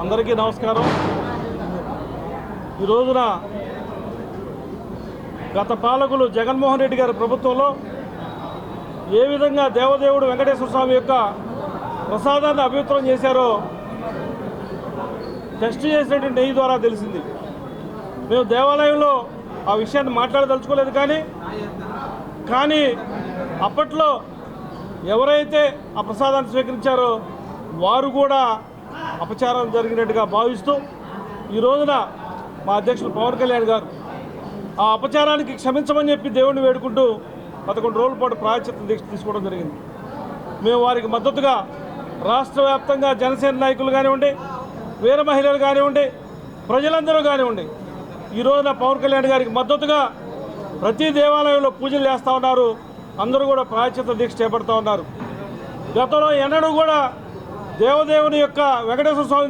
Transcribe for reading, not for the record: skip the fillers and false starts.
అందరికీ నమస్కారం. ఈ రోజున గత పాలకులు జగన్మోహన్ రెడ్డి గారి ప్రభుత్వంలో ఏ విధంగా దేవదేవుడు వెంకటేశ్వర స్వామి యొక్క ప్రసాదాన్ని అపవిత్రం చేశారో టెస్ట్ చేసినటువంటి నెయ్యి ద్వారా తెలిసింది. మేము దేవాలయంలో ఆ విషయాన్ని మాట్లాడదలుచుకోలేదు, కానీ అప్పట్లో ఎవరైతే ఆ ప్రసాదాన్ని స్వీకరించారో వారు కూడా అపచారం జరిగినట్టుగా భావిస్తూ ఈ రోజున మా అధ్యక్షులు పవన్ కళ్యాణ్ గారు ఆ అపచారానికి క్షమించమని చెప్పి దేవుడిని వేడుకుంటూ 11 రోజుల పాటు ప్రాయశ్చిత్త దీక్ష తీసుకోవడం జరిగింది. మేము వారికి మద్దతుగా రాష్ట్ర వ్యాప్తంగా జనసేన నాయకులు కానివ్వండి, వీర మహిళలు కానివ్వండి, ప్రజలందరూ కానివ్వండి, ఈ రోజున పవన్ కళ్యాణ్ గారికి మద్దతుగా ప్రతి దేవాలయంలో పూజలు చేస్తూ ఉన్నారు. అందరూ కూడా ప్రాయశ్చిత్త దీక్ష చేపడుతూ ఉన్నారు. గతంలో ఎన్నడూ కూడా దేవదేవుని యొక్క వెంకటేశ్వర స్వామి